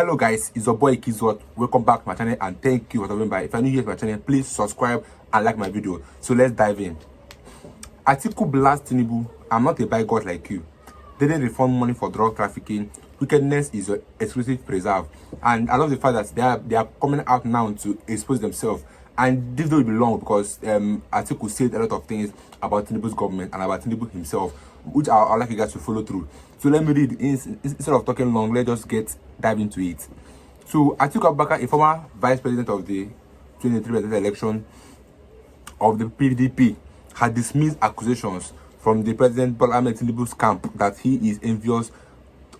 Hello guys, it's your boy Kizot. Welcome back to my channel and thank you for stopping by. If you're new here to my channel, please subscribe and like my video. So let's dive in. Atiku blasts Tinubu. I'm not a bigot like you. Didn't refund money for drug trafficking. Wickedness is your exclusive preserve. And I love the fact that they are coming out now to expose themselves. And this will be long because Atiku said a lot of things about Tinubu's government and about Tinubu himself, which I'd like you guys to follow through. So let me read. Instead of talking long, let's just dive into it. So Atiku Abubakar, a former vice president of the 2023 presidential election of the PDP, had dismissed accusations from the president Bola Ahmed Tinubu's camp that he is envious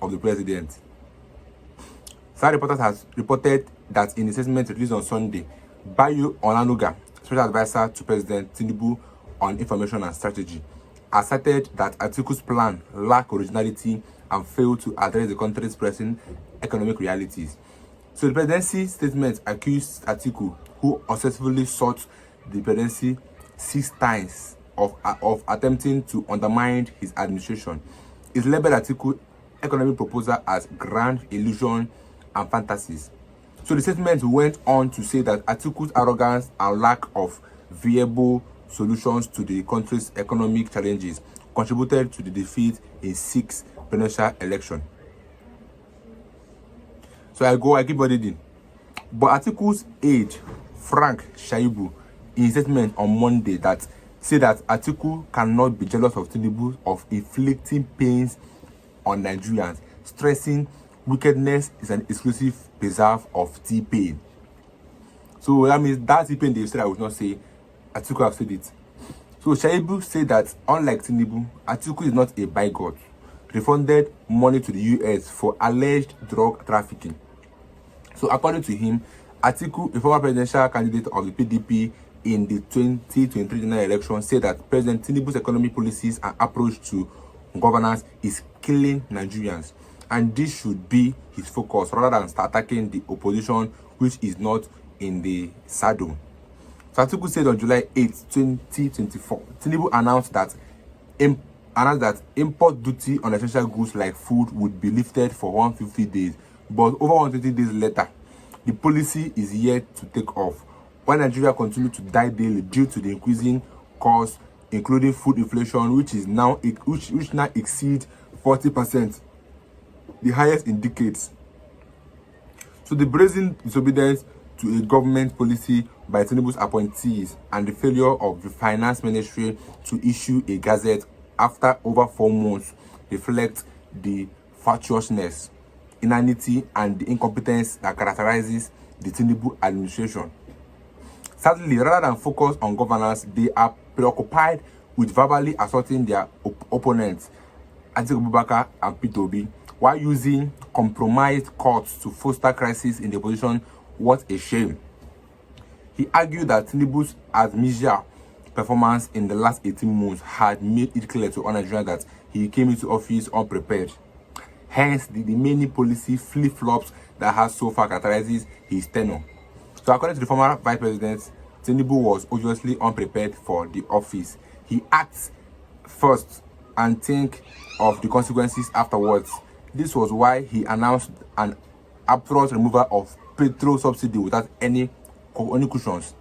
of the president. Star Reporters has reported that in a statement released on Sunday, Bayo Onanuga, special advisor to President Tinubu on information and strategy, asserted that Atiku's plan lacked originality and failed to address the country's pressing economic realities. So the presidency statement accused Atiku, who unsuccessfully sought the presidency 6 times, of attempting to undermine his administration. It labeled Atiku's economic proposal as grand illusion and fantasies. So the statement went on to say that Atiku's arrogance and lack of viable solutions to the country's economic challenges contributed to the defeat in 6 presidential elections. So I keep reading. But Atiku's aide, Frank Shaibu, in a statement on Monday that said that Atiku cannot be jealous of Tinubu of inflicting pains on Nigerians, stressing wickedness is an exclusive preserve of T-Pain. So that means that T-Pain they said I would not say, Atiku have said it. So Shaibu said that unlike Tinubu, Atiku is not a bigot, refunded money to the US for alleged drug trafficking. So according to him, Atiku, a former presidential candidate of the PDP in the 2023 general election, said that President Tinubu's economic policies and approach to governance is killing Nigerians, and this should be his focus rather than start attacking the opposition, which is not in the saddle. So Atiku said on July 8, 2024, Tinubu announced that import duty on essential goods like food would be lifted for 150 days, but over 120 days later, the policy is yet to take off, while Nigeria continues to die daily due to the increasing costs, including food inflation, which now exceeds 40%, the highest in decades. So the brazen disobedience to a government policy by Tinubu's appointees and the failure of the finance ministry to issue a gazette after over 4 months reflect the fatuousness, inanity, and the incompetence that characterizes the Tinubu administration. Sadly, rather than focus on governance, they are preoccupied with verbally assaulting their opponents, Atiku Abubakar and Peter Obi, while using compromised courts to foster crisis in the opposition. What a shame. He argued that Tinubu's admission performance in the last 18 months had made it clear to all Nigerians that he came into office unprepared. Hence, the many policy flip-flops that has so far characterized his tenure. So according to the former vice president, Tinubu was obviously unprepared for the office. He acts first and think of the consequences afterwards. This was why he announced an abrupt removal of petrol subsidy without any cushions.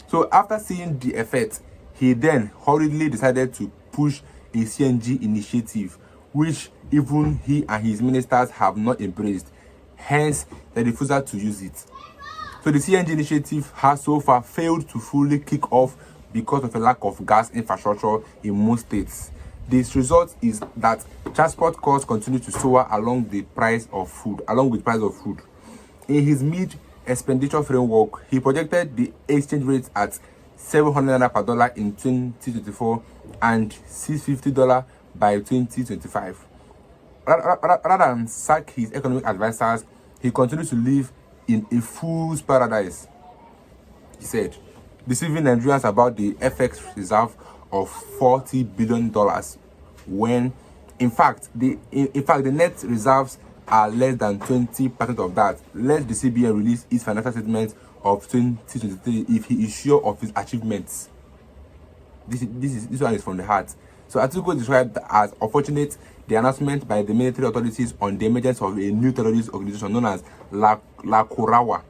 So after seeing the effect, he then hurriedly decided to push a CNG initiative, which even he and his ministers have not embraced, hence the refusal to use it. So the CNG initiative has so far failed to fully kick off because of a lack of gas infrastructure in most states. This result is that transport costs continue to soar along with the price of food. In his mid-expenditure framework, he projected the exchange rate at $700 per dollar in 2024 and $650 by 2025. Rather than sack his economic advisors, he continues to live in a fool's paradise, he said, deceiving Nigerians about the FX reserve of $40 billion, when in fact the net reserves are less than 20% of that. Let the CBN release its financial statement of 2023 if he is sure of his achievements. This one is from the heart. So Atiku described as unfortunate the announcement by the military authorities on the emergence of a new terrorist organization known as La Kurawa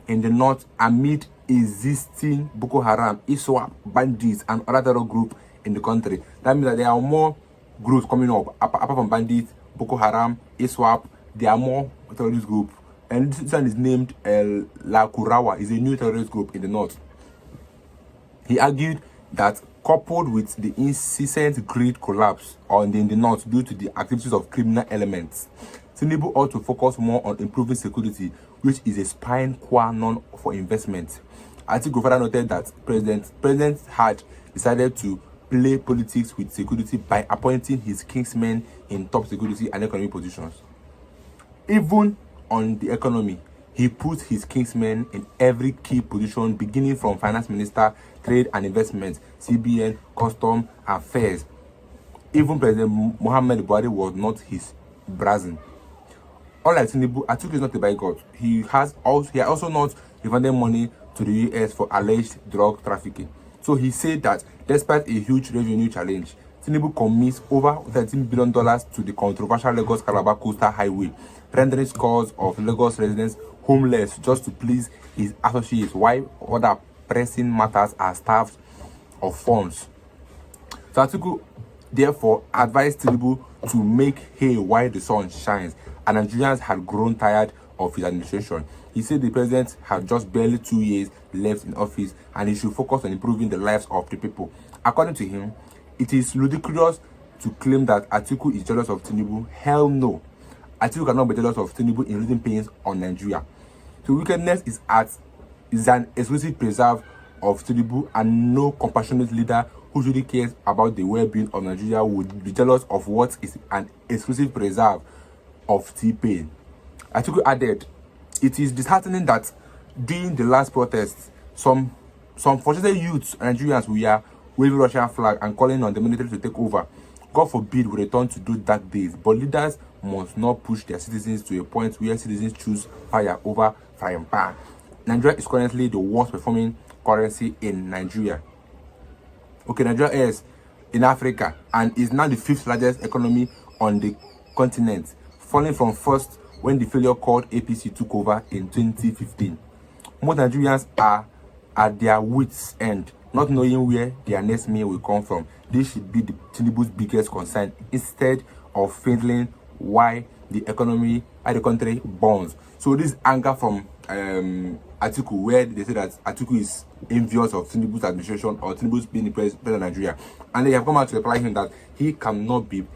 in the north amid existing Boko Haram, ISWAP, bandits, and other terror groups in the country. That means that there are more groups coming up apart from bandits, Boko Haram, ISWAP. There are more terrorist groups, and this one is named La Kurawa. Is a new terrorist group in the north. He argued that coupled with the incessant grid collapse in the north due to the activities of criminal elements, Tinubu ought to focus more on improving security, which is a spine qua non for investment. Atiku further noted that President had decided to play politics with security by appointing his kingsmen in top security and economic positions. Even on the economy, he put his kingsmen in every key position, beginning from finance minister, trade and investment, CBN, custom affairs. Even President Muhammad Buhari was not his brazen. Unlike Tinubu, Atiku is not a bigot. He has also not refunded money to the US for alleged drug trafficking. So he said that despite a huge revenue challenge, Tinubu commits over $13 billion to the controversial Lagos-Calabar Coastal Highway, rendering scores of Lagos residents homeless just to please his associates, while other pressing matters are starved of funds. So Atiku therefore advised Tinubu to make hay while the sun shines, and Nigerians had grown tired of his administration. He said the president had just barely 2 years left in office and he should focus on improving the lives of the people. According to him, it is ludicrous to claim that Atiku is jealous of Tinubu. Hell no. Atiku cannot be jealous of Tinubu in raising pains on Nigeria. So wickedness is an exclusive preserve of Tinubu, and no compassionate leader who really cares about the well-being of Nigeria would be jealous of what is an exclusive preserve of T-Pain. Atiku added, it is disheartening that during the last protests, some frustrated youths and Nigerians were waving Russian flag and calling on the military to take over. God forbid we return to those dark days, but leaders must not push their citizens to a point where citizens choose fire over frying pan. Nigeria is currently the worst performing currency in Nigeria. Okay, Nigeria is in Africa and is now the 5th largest economy on the continent, falling from first when the failure called APC took over in 2015. Most Nigerians are at their wits' end, not knowing where their next meal will come from. This should be the Tinubu's biggest concern, instead of failing why the country burns. So this anger from Atiku, where they say that Atiku is envious of Tinubu's administration or Tinubu's being the president of Nigeria, and they have come out to reply him that he cannot be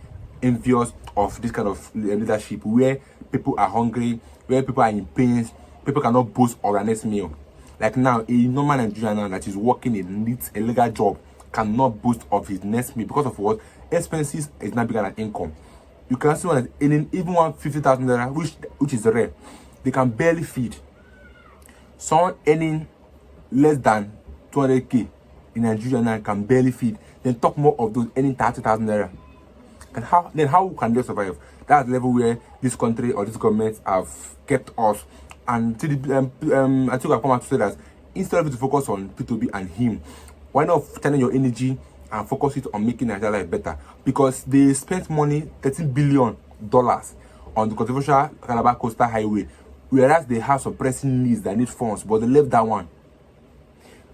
envious of this kind of leadership where people are hungry, where people are in pains, people cannot boast of their next meal. Like now, a normal Nigerian now that is working a legal job cannot boast of his next meal because of what? Expenses is not bigger than income. You can see one that earning even $150,000, which is rare. They can barely feed. Someone earning less than 200k in Nigeria now can barely feed. Then talk more of those earning 30,000 naira. And how can they survive? That's the level where this country or this government have kept us. And to I think I come out to say that instead of you to focus on P2B and him, why not channel your energy and focus it on making Nigeria life better? Because they spent money, $13 billion on the controversial Calabar Coastal Highway, whereas they have some pressing needs that need funds, but they left that one.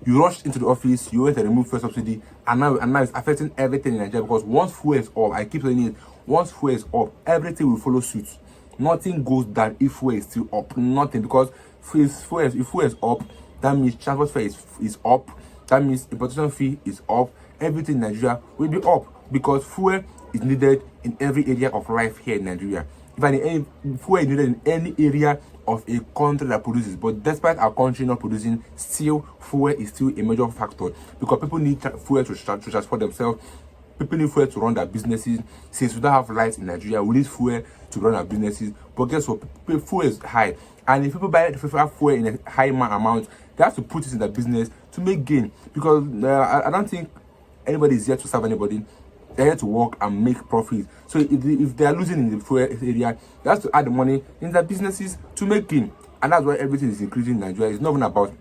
You rushed into the office, you went to remove fuel subsidy, and now it's affecting everything in Nigeria, because once fuel is up, I keep saying it, once fuel is up, everything will follow suit. Nothing goes down if fuel is still up. Nothing, because if fuel is up, that means transport fare is up, that means importation fee is up, everything in Nigeria will be up, because fuel is needed in every area of life here in Nigeria. Fuel is needed in any area of a country that produces, but despite our country not producing, still fuel is still a major factor, because people need fuel to transport themselves. People need fuel to run their businesses. Since we don't have lights in Nigeria, we need fuel to run our businesses. But guess what? Fuel is high, and if people buy fuel in a high amount, they have to put it in their business to make gain. Because I don't think anybody is here to serve anybody. They're here to work and make profit. So if they are losing in the fuel area, they have to add the money in their businesses to make gain. And that's why everything is increasing in Nigeria. It's not even about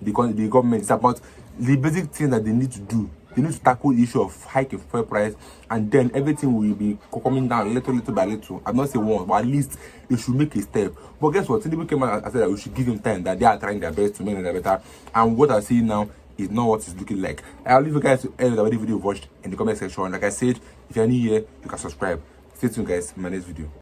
the government. It's about the basic things that they need to do They need to tackle the issue of hiking fuel price, and then everything will be coming down little by little. I'm not saying one, but at least they should make a step. But guess what? Tinubu came out and said that we should give them time, that they are trying their best to make it better. And what I see now is not what it's looking like. I'll leave you guys to end the video you've watched in the comment section. Like I said, if you're new here, you can subscribe. Stay tuned, guys, in my next video.